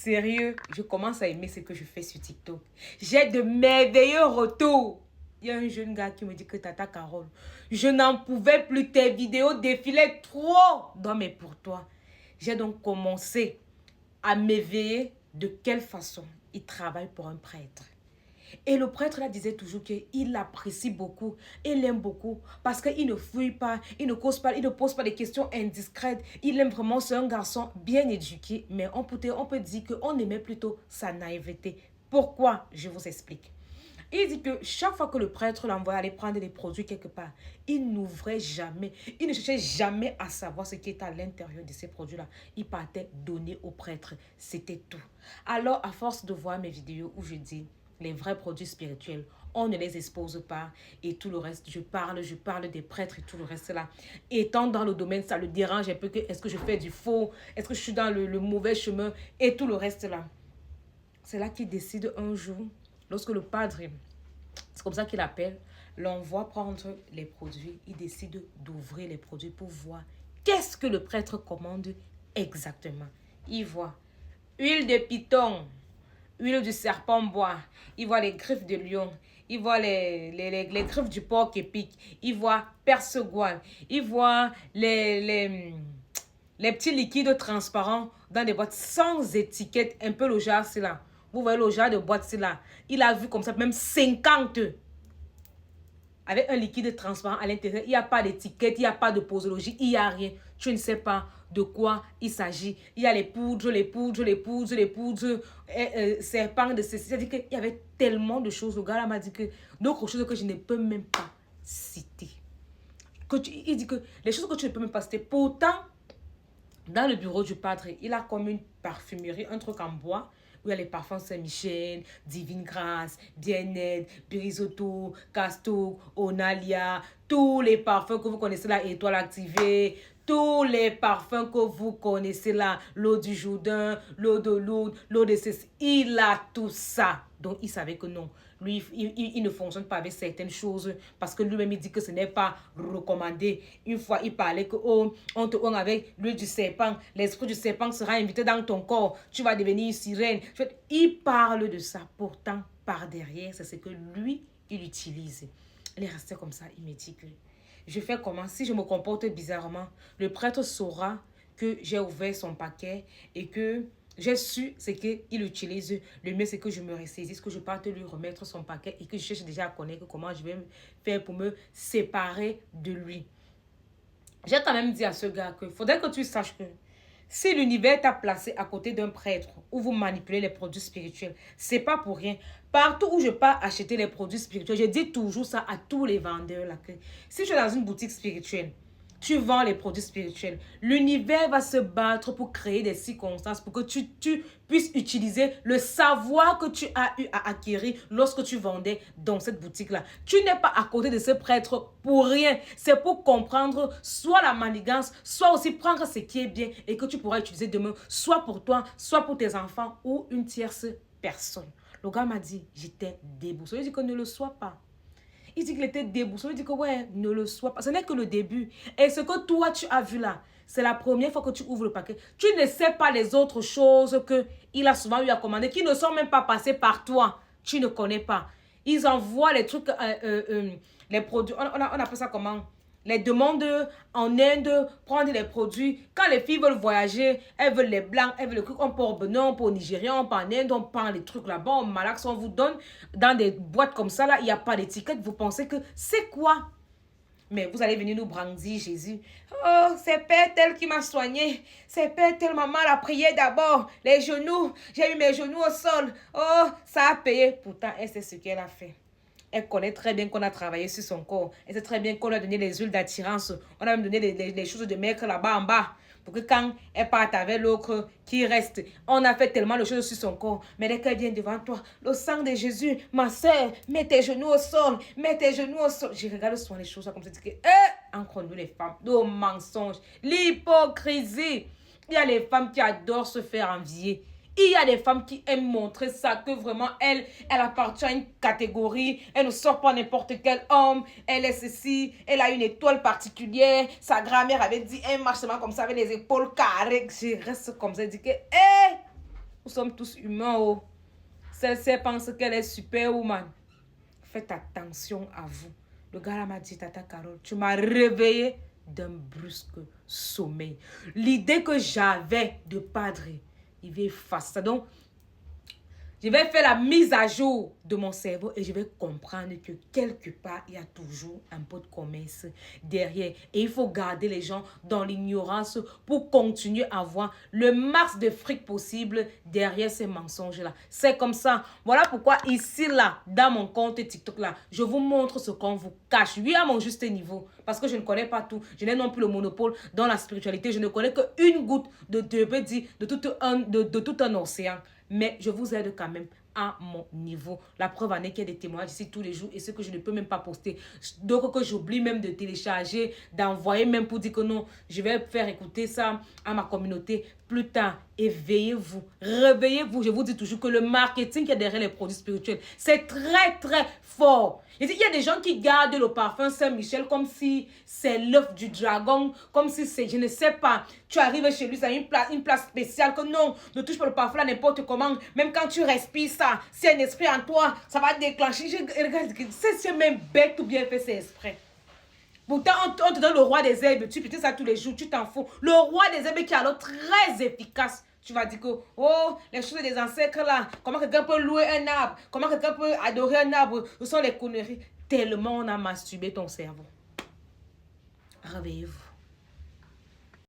sérieux, je commence à aimer ce que je fais sur TikTok. J'ai de merveilleux retours. Il y a un jeune gars qui me dit que Tata Carole, je n'en pouvais plus, tes vidéos défilaient trop. Non, mais pour toi. J'ai donc commencé à m'éveiller de quelle façon il travaille pour un prêtre. Et le prêtre là disait toujours qu'il l'apprécie beaucoup, il l'aime beaucoup parce qu'il ne fouille pas, il ne cause pas, il ne pose pas des questions indiscrètes. Il aime vraiment, c'est un garçon bien éduqué, mais on peut dire qu'on aimait plutôt sa naïveté. Pourquoi? Je vous explique. Il dit que chaque fois que le prêtre l'envoie aller prendre des produits quelque part, il n'ouvrait jamais, il ne cherchait jamais à savoir ce qui était à l'intérieur de ces produits-là. Il partait donner au prêtre, c'était tout. Alors, à force de voir mes vidéos où je dis les vrais produits spirituels, on ne les expose pas et tout le reste, je parle des prêtres et tout le reste là. Étant dans le domaine, ça le dérange un peu que est-ce que je fais du faux, est-ce que je suis dans le mauvais chemin et tout le reste là. C'est là qu'il décide un jour, lorsque le padre, c'est comme ça qu'il appelle, l'envoie prendre les produits, il décide d'ouvrir les produits pour voir qu'est-ce que le prêtre commande exactement. Il voit huile de python, huile du serpent bois, il voit les griffes de lion, il voit les griffes du porc épic, il voit percegoine, il voit les petits liquides transparents dans des boîtes sans étiquette, un peu le genre c'est là. Vous voyez le genre de boîte c'est là. Il a vu comme ça même 50 avec un liquide transparent à l'intérieur. Il n'y a pas d'étiquette, il n'y a pas de posologie, il n'y a rien. Tu ne sais pas de quoi il s'agit. Il y a les poudres, serpents de ceci. C'est-à-dire qu'il y avait tellement de choses. Le gars là m'a dit que d'autres choses que je ne peux même pas citer. Il dit que les choses que tu ne peux même pas citer. Pourtant, dans le bureau du padre, il a comme une parfumerie, un truc en bois, où il y a les parfums Saint-Michel, Divine Grâce, Bien-être, Birisotto, Casto, Onalia, tous les parfums que vous connaissez là, Étoile activée, tous les parfums que vous connaissez là, l'eau du Jourdain, l'eau de Lourdes, l'eau de Cécile, il a tout ça. Donc, il savait que non. Lui, il ne fonctionne pas avec certaines choses parce que lui-même, il dit que ce n'est pas recommandé. Une fois, il parlait que, oh, on te honte avec l'huile du serpent. L'esprit du serpent sera invité dans ton corps. Tu vas devenir sirène. Il parle de ça. Pourtant, par derrière, c'est ce que lui, il utilise. Il est resté comme ça. Il me dit que je fais comment? Si je me comporte bizarrement, le prêtre saura que j'ai ouvert son paquet et que j'ai su ce qu'il utilise. Le mieux, c'est que je me ressaisisse, que je parte lui remettre son paquet et que je cherche déjà à connaître comment je vais faire pour me séparer de lui. J'ai quand même dit à ce gars qu'il faudrait que tu saches que si l'univers t'a placé à côté d'un prêtre où vous manipulez les produits spirituels, c'est pas pour rien. Partout où je pars acheter les produits spirituels, je dis toujours ça à tous les vendeurs là. Que si je suis dans une boutique spirituelle, tu vends les produits spirituels. L'univers va se battre pour créer des circonstances pour que tu puisses utiliser le savoir que tu as eu à acquérir lorsque tu vendais dans cette boutique-là. Tu n'es pas à côté de ce prêtre pour rien. C'est pour comprendre soit la manigance, soit aussi prendre ce qui est bien et que tu pourras utiliser demain, soit pour toi, soit pour tes enfants ou une tierce personne. Le gars m'a dit, j'étais déboussolé. Il dit que ne le sois pas. Il dit qu'il était déboussolé. Il dit que ouais, ne le sois pas. Ce n'est que le début. Et ce que toi, tu as vu là, c'est la première fois que tu ouvres le paquet. Tu ne sais pas les autres choses qu'il a souvent eu à commander, qui ne sont même pas passées par toi. Tu ne connais pas. Ils envoient les trucs, les produits. On appelle ça comment? Les demandes en Inde, prendre les produits. Quand les filles veulent voyager, elles veulent les blancs, elles veulent les trucs. On part au Benin, on part au Nigeria, on part en Inde, on prend les trucs là-bas, on malaxe, on vous donne dans des boîtes comme ça. Là, il n'y a pas d'étiquette. Vous pensez que c'est quoi? Mais vous allez venir nous brandir Jésus. Oh, c'est Père tel qui m'a soigné. C'est Père tel maman l'a prié d'abord. Les genoux, j'ai eu mes genoux au sol. Oh, ça a payé. Pourtant, elle sait ce qu'elle a fait. Elle connaît très bien qu'on a travaillé sur son corps. Elle sait très bien qu'on a donné les huiles d'attirance. On a même donné les choses de mettre là-bas en bas. Pour que quand elle parte avec l'autre qui reste, on a fait tellement de choses sur son corps. Mais dès qu'elle vient devant toi, le sang de Jésus, ma soeur, mets tes genoux au sol, mets tes genoux au sol. Je regarde souvent les choses comme ça. Encore nous les femmes, nos mensonges, l'hypocrisie. Il y a les femmes qui adorent se faire envier. Il y a des femmes qui aiment montrer ça, que vraiment, elle appartient à une catégorie. Elle ne sort pas n'importe quel homme. Elle est ceci. Elle a une étoile particulière. Sa grand-mère avait dit, elle marche seulement comme ça avec les épaules carrées. Je reste comme ça. Je dis que, Nous sommes tous humains. Oh. Celle-ci pense qu'elle est superwoman. Faites attention à vous. Le gars là m'a dit, Tata Carole, tu m'as réveillé d'un brusque sommeil. L'idée que j'avais de padre, il vient face ça. Donc, je vais faire la mise à jour de mon cerveau et je vais comprendre que quelque part, il y a toujours un pot de commerce derrière. Et il faut garder les gens dans l'ignorance pour continuer à avoir le max de fric possible derrière ces mensonges-là. C'est comme ça. Voilà pourquoi ici, là, dans mon compte TikTok, là, je vous montre ce qu'on vous cache. Oui, à mon juste niveau. Parce que je ne connais pas tout. Je n'ai non plus le monopole dans la spiritualité. Je ne connais qu'une goutte de tout un océan. Mais je vous aide quand même à mon niveau. La preuve en est qu'il y a des témoignages ici tous les jours et ce que je ne peux même pas poster. Donc que j'oublie même de télécharger, d'envoyer même pour dire que non, je vais faire écouter ça à ma communauté plus tard. Éveillez-vous, réveillez-vous. Je vous dis toujours que le marketing qui est derrière les produits spirituels, c'est très très fort. Il y a des gens qui gardent le parfum Saint-Michel comme si c'est l'œuf du dragon, comme si c'est, je ne sais pas, tu arrives chez lui, ça a une place spéciale, que non, ne touche pas le parfum là n'importe comment, même quand tu respires ça, si un esprit en toi, ça va déclencher. Regarde, c'est même bête ou bien fait, c'est exprès. Pourtant, on te donne le roi des herbes, tu pétais ça tous les jours, tu t'en fous. Le roi des herbes qui est alors très efficace. Tu vas dire que, oh, les choses des ancêtres là, comment quelqu'un peut louer un arbre, comment quelqu'un peut adorer un arbre, ce sont les conneries. Tellement on a masturbé ton cerveau. Réveillez-vous.